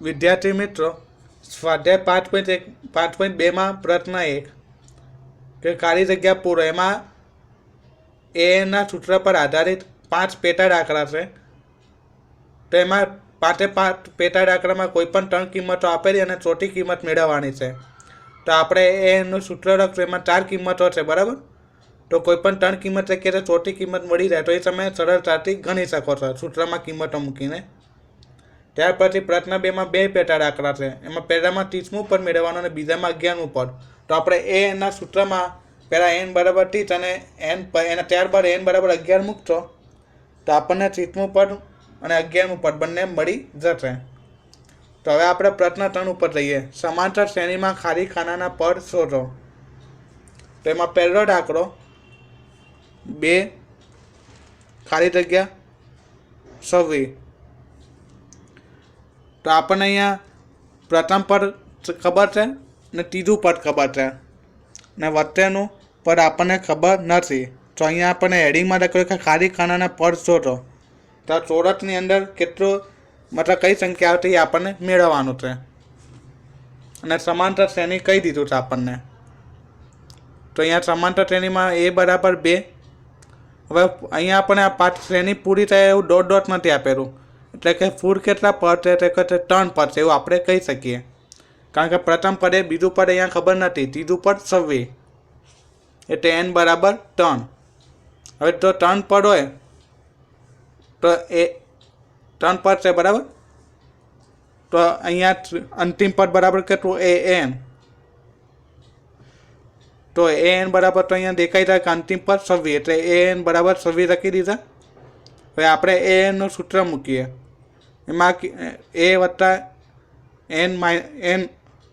વિદ્યાર્થી મિત્રો, સ્વાધ્યાય 5.2માં પ્રશ્ન 1 કે ખાલી જગ્યા પૂરો. એમાં એના સૂત્ર પર આધારિત 5 પેટા દાખલા છે. તો એમાં 5 પેટા દાખલામાં કોઈ પણ 3 કિંમતો આપેલી અને ચોથી કિંમત મેળવવાની છે. તો આપણે એનું સૂત્ર લખશું, એમાં 4 કિંમતો છે, બરાબર. તો કોઈ પણ 3 કિંમત કે ચોથી કિંમત મળી જાય તો એ તમે સરળતાથી ગણી શકો છો સૂત્રમાં કિંમતો મૂકીને. ત્યાર પછી પ્રશ્ન 2માં 2 પેટા દાખલા છે. એમાં પહેલામાં 30મું પદ મેળવવાનું અને બીજામાં 11મું પદ. તો આપણે એના સૂત્રમાં પહેલાં n બરાબર 30 અને એના ત્યારબાદ n બરાબર 11 મૂકશો તો આપણને 30મું પદ અને 11મું પદ બંને મળી જશે. તો હવે આપણે પ્રશ્ન 3 ઉપર જઈએ. સમાંતર શ્રેણીમાં ખાલી ખાનાના પદ શોધો. તો એમાં પહેલો દાખલો 2 ખાલી જગ્યા 26. તો આપણને અહીંયા પ્રથમ પદ ખબર છે ને ત્રીજું પદ ખબર છે ને વચ્ચેનું પદ આપણને ખબર નથી. તો અહીંયા આપણને હેડિંગમાં લખ્યું કે ખાલી ખાનાના પદ શોધો. તો ચોરસની અંદર કેટલું મતલબ કઈ સંખ્યા આવતી એ આપણને મેળવવાનું છે. અને સમાંતર શ્રેણી કહી દીધું છે આપણને. તો અહીંયા સમાંતર શ્રેણીમાં a બરાબર 2. હવે અહીંયા આપણને આ 5 શ્રેણી પૂરી થાય એવું ડોટ નથી આપેલું. એટલે કે ફૂલ કેટલા પદ છે તે કે 3 પદ છે એવું આપણે કહી શકીએ. કારણ કે પ્રથમ પદે બીજું પદ અહીંયા ખબર નથી, ત્રીજું પદ 26 એટલે n બરાબર 3. હવે તો 3 પદ હોય તો એ 3 પદ છે, બરાબર. તો અહીંયા અંતિમ પદ બરાબર કેટલું an. તો an બરાબર તો અહીંયા દેખાઈ જાય કે અંતિમ પદ 26 એટલે an બરાબર 26 લખી દીધા. હવે આપણે an નું સૂત્ર મૂકીએ. એમાં a વત્તા n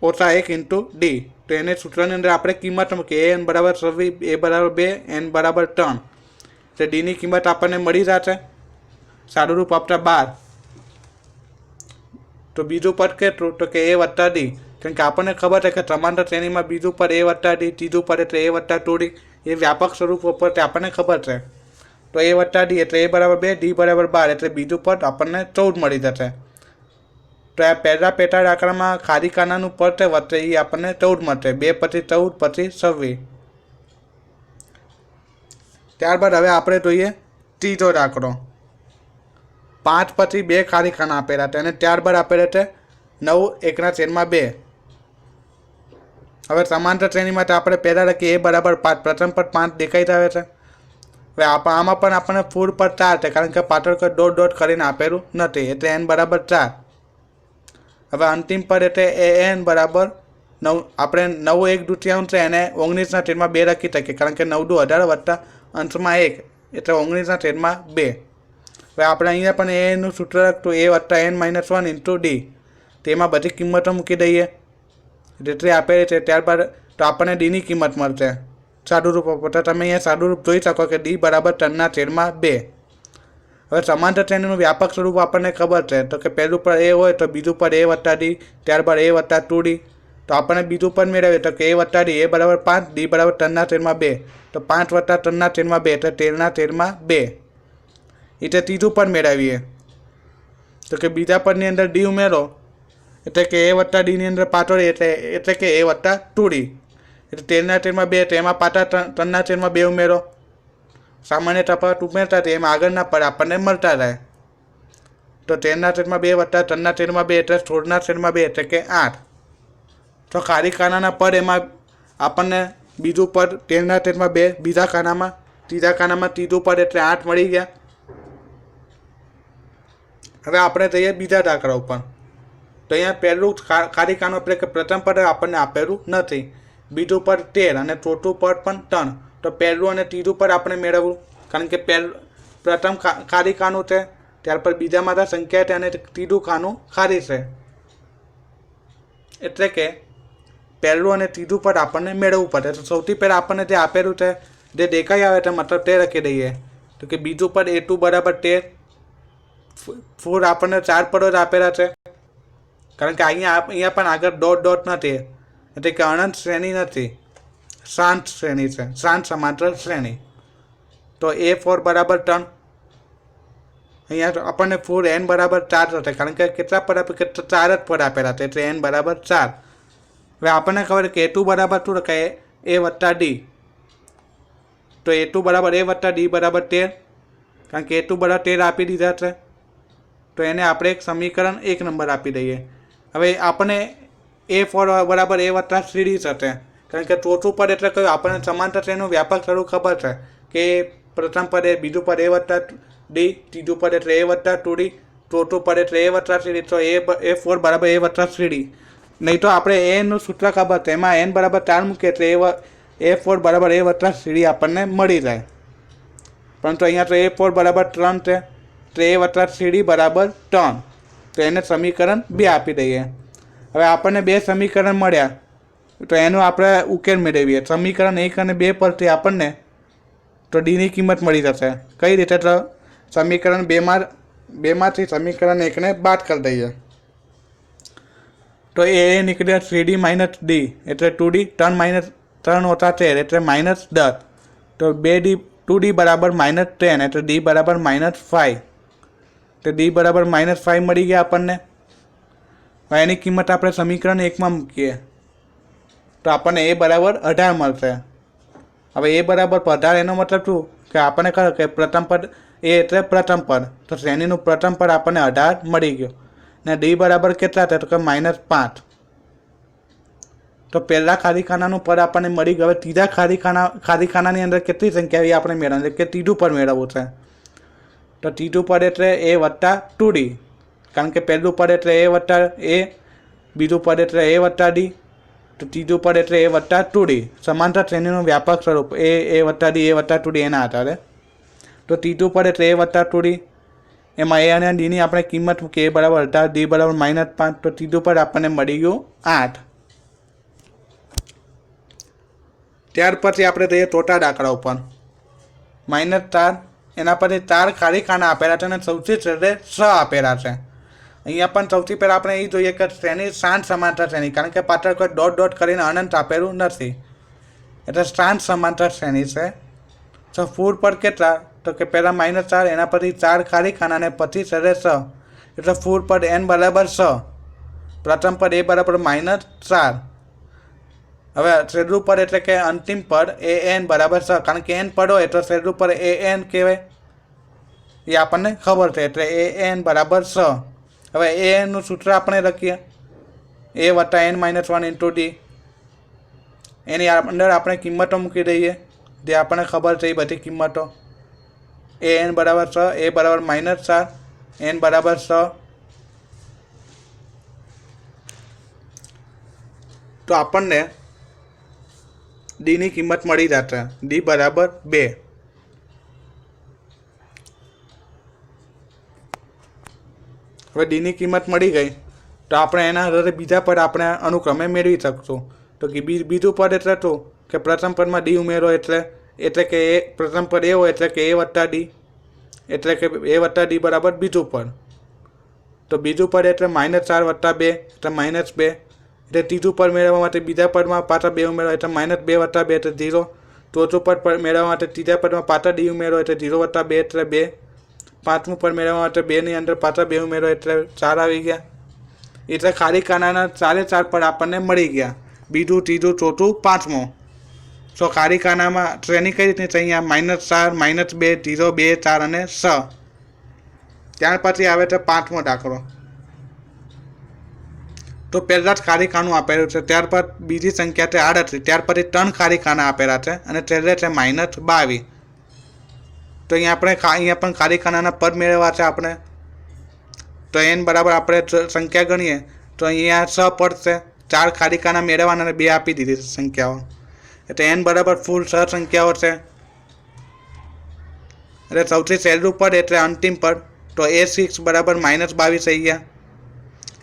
ઓછા 1 ઇન્ટુ d. તો એને સૂત્રની અંદર આપણે કિંમત મૂકીએ. an બરાબર 26, a બરાબર 2, n બરાબર 3. એટલે d ની કિંમત આપણને મળી જશે. સાદું રૂપ આપતા 12. તો બીજું પદ કેટલું તો કે a વત્તા d. કારણ કે આપણને ખબર છે કે સમાંતર શ્રેણીમાં બીજું પદ a વત્તા d, ત્રીજું પદ એટલે a વત્તા 2d. એ વ્યાપક સ્વરૂપ ઉપર આપણને ખબર છે. તો a વત્તા d એટલે a બરાબર 2, d બરાબર 12 એટલે બીજું પદ આપણને 14 મળી જશે. તો આ પહેલા પેટા દાખલામાં ખાલી ખાનાનું પદ છે વચ્ચે એ આપણને 14 મળશે. 2 પછી 14 પછી 26. ત્યારબાદ હવે આપણે જોઈએ ત્રીજો દાખલો. 5 પછી 2 ખાલી ખાના આપેલા છે અને ત્યારબાદ આપેલા છે 9/1/2. હવે સમાંતર શ્રેણી માટે આપણે પહેલાં લખીએ a બરાબર 5. પ્રથમ પદ 5 દેખાઈ આવે છે. હવે આમાં પણ આપણને ફૂલ પદ 4 છે કારણ કે પાછળ કોઈ ડોટ કરીને આપેલું નથી એટલે n બરાબર 4. હવે અંતિમ પદ એટલે an બરાબર 9. આપણે 9/1/2 છે એને 19/2 લખી શકીએ કારણ કે 9 × 18 વત્તા અંશમાં 1 એટલે 19/2. હવે આપણે અહીંયા પણ એનું સૂત્ર લખતું a વત્તા n - 1 ઇન્ટુ d. તેમાં બધી કિંમતો મૂકી દઈએ જેટલી આપેલી છે. ત્યારબાદ તો આપણને d ની કિંમત મળશે સાદું રૂપ. તો તમે અહીંયા સાદું રૂપ જોઈ શકો કે d બરાબર 3/2. હવે સમાંતર શ્રેણીનું વ્યાપક સ્વરૂપ આપણને ખબર છે. તો કે પહેલું પદ a હોય તો બીજું પદ a વત્તા d, ત્યારબાદ a વત્તા 2d. તો આપણને બીજું પદ મેળવીએ તો કે a વત્તા d, a બરાબર 5, d બરાબર 3/2. તો 5 વત્તા 3/2 એટલે 13/2. એટલે ત્રીજું પદ મેળવીએ તો કે બીજા પદની અંદર d ઉમેરો એટલે કે a વત્તા d ની અંદર પાછળ એટલે કે a વત્તા 2d એટલે 13/2. તેમાં પાછા 3/2 ઉમેરો. સામાન્ય તફાવત ઉમેરતા એમ આગળના પદ આપણને મળતા જાય. તો 13/2 વત્તા 3/2 એટલે 16/2 એટલે કે 8. તો ખાલી ખાનાના પદ એમાં આપણને બીજું પદ 13/2, બીજા ખાનામાં ત્રીજા ખાનામાં ત્રીજું પદ એટલે 8 મળી ગયા. હવે આપણે જઈએ બીજા દાખલા ઉપર. તો અહીંયા પહેલું ખાલી ખાનું એટલે કે પ્રથમ પદ આપણને આપેલું નથી, બીજું પદ 13 અને ચોથું પદ પણ 3. તો પહેલું અને ત્રીજું પદ આપણે મેળવવું કારણ કે પ્રથમ ખાલી ખાનું છે, ત્યાર પર બીજામાં તો સંખ્યા છે અને ત્રીજું ખાનું ખાલી છે. એટલે કે પહેલું અને ત્રીજું પદ આપણને મેળવવું પડે. તો સૌથી પહેલાં આપણને જે આપેલું છે જે દેખાઈ આવે છે મતલબ તે લખી દઈએ. તો કે બીજું પદ a2 બરાબર 13. ફૂલ આપણને 4 પદો જ આપેલા છે કારણ કે અહીંયા પણ આગળ ડોટ નથી એટલે કે અનંત શ્રેણી નથી, શાંત શ્રેણી છે, શાંત સમાંતર શ્રેણી. તો a4 બરાબર 3. અહીંયા આપણને 4n બરાબર 4 થશે, કારણ કે કેટલા પદ આપે કે 4 જ પદ આપેલા હતા, એટલે n બરાબર 4. હવે આપણને ખબર કે a2 બરાબર શું લખાય, a વત્તા d. તો a2 બરાબર a વત્તા d બરાબર 13, કારણ કે a2 બરાબર 13 આપી દીધા છે. તો એને આપણે એક સમીકરણ 1 નંબર આપી દઈએ. હવે આપણને a4 બરાબર a વત્તા 3d થશે, કારણ કે ચોથું પદ એટલે કયું, આપણને સમાંતર શ્રેણીનું વ્યાપક સ્વરૂપ ખબર છે કે પ્રથમ પદ એ, બીજું પદ a વત્તા d, ત્રીજું પદ એટલે a વત્તા 2d, ચોથું પદ એટલે a વત્તા 3d. તો a4 બરાબર a વત્તા 3d. નહીં તો આપણે એનું સૂત્ર ખબર છે, એમાં n બરાબર 4 મૂકીએ એટલે a4 બરાબર a વત્તા 3d આપણને મળી જાય. પરંતુ અહીંયા તો a4 બરાબર 3 છે, તો a વત્તા 3d બરાબર 3. તો એને સમીકરણ 2 આપી દઈએ. હવે આપણને 2 સમીકરણ મળ્યા, તો એનું આપણે ઉકેલ મેળવીએ. સમીકરણ 1 અને 2 પરથી આપણને તો ડીની કિંમત મળી જશે. કઈ રીતે? તો સમીકરણ 2માંથી સમીકરણ 1ને બાદ કરી દઈએ. તો એ નીકળ્યા 3d માઇનસ d એટલે 2d, 3 ઓછા 13 એટલે -10. તો 2d બરાબર -10 એટલે d બરાબર -5. તો d બરાબર -5 મળી ગયા આપણને. હવે એની કિંમત આપણે સમીકરણ 1માં મૂકીએ તો આપણને a બરાબર 18 મળશે. હવે a બરાબર 18 એનો મતલબ શું કે આપણને કહ્યું કે પ્રથમ પદ a એટલે પ્રથમ પદ, તો શ્રેણીનું પ્રથમ પદ આપણને 18 મળી ગયો. ને d બરાબર કેટલા થાય તો કે -5. તો પહેલા ખાલી ખાનાનું પદ આપણને મળી ગયું. હવે ત્રીજા ખાલી ખાનાની અંદર કેટલી સંખ્યા એ આપણે મેળવવાની છે કે ત્રીજું પદ મેળવવું છે. તો ત્રીજું પદ એટલે a વત્તા 2d, કારણ કે પહેલું પદ એટલે a વત્તા a, બીજું પદ એટલે a વત્તા d, તો ત્રીજું પદ એટલે a વત્તા 2d. સમાંતર શ્રેણીનું વ્યાપક સ્વરૂપ a વત્તા d, a વત્તા 2d એના આધારે. તો ત્રીજું પદ એટલે a વત્તા 2d, એમાં a અને d ની આપણે કિંમત મૂકીએ. a બરાબર 18, d બરાબર -5. તો ત્રીજું પદ આપણને મળી ગયું 8. ત્યાર પછી આપણે જઈએ ચોથા દાખલા ઉપર. -4, એના પછી 4 ખાલી ખાના આપેલા છે અને સૌથી છેલ્લે 6 આપેલા છે. અહીંયા પણ સૌથી પહેલાં આપણે એ જોઈએ કે શ્રેણી શાંત સમાંતર શ્રેણી, કારણ કે પાછળ કોઈ ડોટ કરીને અનંત આપેલું નથી, એટલે શાંત સમાંતર શ્રેણી છે. તો ફૂલ પર કેટલા તો કે પહેલાં -4, એના પછી 4 ખાલી ખાના અને પછી છેલ્લે 6, એટલે ફૂલ પદ n બરાબર 6. પ્રથમ પદ a બરાબર -4. હવે છેલ્લું પદ એટલે કે અંતિમ પદ એ n બરાબર 6, કારણ કે n પદ હોય તો છેલ્લું પદ એ n કહેવાય, એ આપણને ખબર છે. એટલે એ n બરાબર 6. હવે એ નું સૂત્ર આપણે લખીએ, a વત્તા n -1 ઇન્ટુ d. એની અંદર આપણે કિંમતો મૂકી દઈએ જે આપણને ખબર છે એ બધી કિંમતો. a n બરાબર 6, a બરાબર -4, n બરાબર 6. તો આપણને d ની કિંમત મળી જશે, d બરાબર 2. હવે d ની કિંમત મળી ગઈ તો આપણે એના આધારે બીજા પદ આપણે અનુક્રમે મેળવી શકશું. તો કે બીજું પદ એટલે શું કે પ્રથમ પદમાં d ઉમેરો, એટલે કે પ્રથમ પદ એ હોય એટલે કે a વત્તા d, એટલે કે a વત્તા d બરાબર બીજું પદ. તો બીજું પદ એટલે -4 વત્તા 2 એટલે -2. એટલે ત્રીજું પદ મેળવવા માટે બીજા પદમાં પાછા 2 ઉમેરો એટલે -2 વત્તા 2 એટલે 0. ચોથું પદ મેળવવા માટે ત્રીજા પદમાં પાછા d ઉમેરો એટલે 0 વત્તા 2 એટલે 2. પાંચમું પદ મેળવવા માટે 2 ની અંદર પાછા 2 ઉમેરો એટલે 4 આવી ગયા. એટલે ખાલી ખાનાના 4 પદ આપણને મળી ગયા, બીજું, ત્રીજું, ચોથું, પાંચમું. તો ખાલી ખાનામાં શ્રેણી કઈ રીતની છે? અહીંયા -4, -2, 0, 2, 4 અને 6. ત્યાર પછી આવે છે પાંચમો દાખલો. તો પહેલાં જ ખાલી ખાનું આપેલું છે, ત્યારબાદ બીજી સંખ્યા છે 38, ત્યાર પછી 3 ખાલી ખાના આપેલા છે અને છેલ્લે છે -22. તો અહીંયા પણ ખાલી ખાનાના પદ મેળવવા છે આપણે. તો n બરાબર આપણે સંખ્યા ગણીએ તો અહીંયા 6 પદ છે, 4 ખાલી ખાના મેળવવાના અને 2 આપી દીધી સંખ્યાઓ, એટલે n બરાબર ફૂલ 6 સંખ્યાઓ છે. એટલે સૌથી સહેલું પદ એટલે અંતિમ પદ, તો a6 બરાબર -22 થઈ ગયા.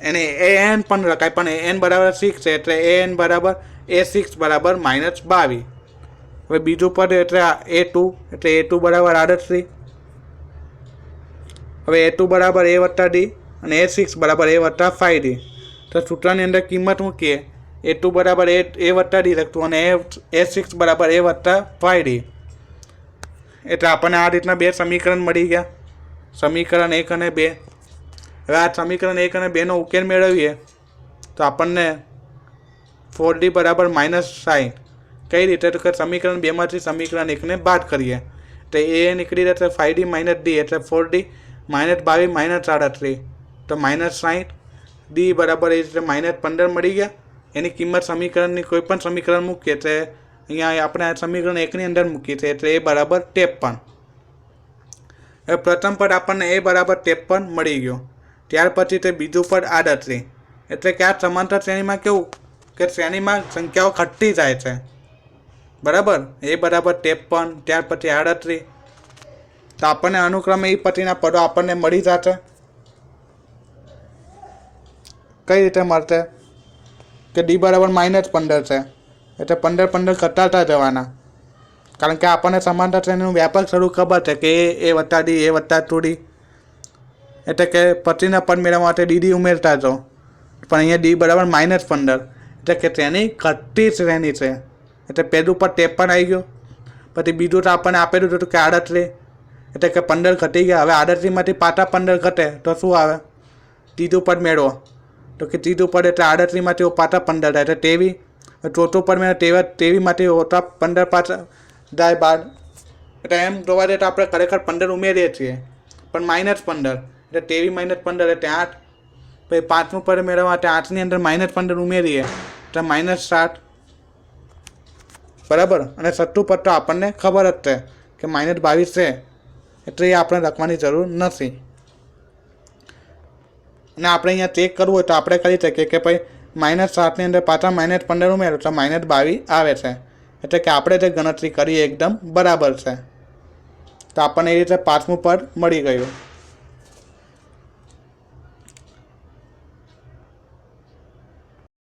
એને an પણ લખાય, પણ n બરાબર 6 છે એટલે an બરાબર a6 બરાબર -22. હવે બીજું પદ એટલે a2, એટલે a2 બરાબર 38. હવે a2 બરાબર a વત્તા d અને a6 બરાબર a વત્તા 5d. તો સૂત્રની અંદર કિંમત મૂકીએ, a2 બરાબર a વત્તા d લખતું અને a6 બરાબર a વત્તા 5d. એટલે આપણને આ રીતના 2 સમીકરણ મળી ગયા. સમીકરણ 1 અને 2. હવે આ સમીકરણ 1 અને 2નો ઉકેલ મેળવીએ તો આપણને 4D બરાબર -60. કઈ રીતે? તો કે સમીકરણ 2માંથી સમીકરણ 1ને બાદ કરીએ તો એ નીકળી જશે 5D - D એટલે 4D -22 -38 તો -60. D બરાબર એ રીતે -15 મળી ગયા. એની કિંમત સમીકરણની કોઈ પણ સમીકરણ મૂકીએ તો અહીંયા આપણે આ સમીકરણ 1ની અંદર મૂકીએ છીએ એટલે એ બરાબર 53. હવે પ્રથમ પદ આપણને એ બરાબર 53 મળી ગયો. ત્યાર પછી તે બીજું પદ 38. એટલે કે આ સમાંતર શ્રેણીમાં કેવું કે શ્રેણીમાં સંખ્યાઓ ઘટતી જાય છે. બરાબર, એ બરાબર 53, ત્યાર પછી 38. તો આપણને અનુક્રમે એ પછીના પદો આપણને મળી જશે. કઈ રીતે મળશે? કે D બરાબર -15 છે એટલે 15 ઘટાડતા જવાના. કારણ કે આપણને સમાંતર શ્રેણીનું વ્યાપક સ્વરૂપ ખબર છે કે A વત્તા D, A વત્તા 2D. એટલે કે પછીના પદ મેળવવા માટે DD ઉમેરતા જાઓ. પણ અહીંયા D બરાબર -15 એટલે કે શ્રેણી ઘટતી શ્રેણી છે. એટલે પહેલું પદ 53 આવી ગયો. પછી બીજું તો આપણને આપેલું હતું કે 38 એટલે કે 15 ઘટી ગયા. હવે 38માંથી પાછા 15 ઘટે તો શું આવે? ત્રીજું પદ મેળવો તો કે ત્રીજું પદ એટલે 38માંથી પાછા 15 થાય એટલે 23. ચોથું પદ મેળવો 23માંથી ઓછા 15 પાછા જાય 12. એટલે એમ જોવા જઈએ તો આપણે ખરેખર 15 ઉમેરીએ છીએ પણ -15 એટલે 23 - 15 એટલે 8. પછી પાંચમું પદ મેળવવા માટે 8ની અંદર -15 ઉમેરીએ એટલે -7. બરાબર. અને છઠ્ઠું પદ તો આપણને ખબર જ છે કે -22 છે એટલે એ આપણે લખવાની જરૂર નથી. અને આપણે અહીંયા ચેક કરવું હોય તો આપણે કરી શકીએ કે ભાઈ -7ની અંદર પાછા -15 ઉમેરો તો -22 આવે છે. એટલે કે આપણે જે ગણતરી કરી એકદમ બરાબર છે. તો આપણને એ રીતે પાંચમું પદ મળી ગયું.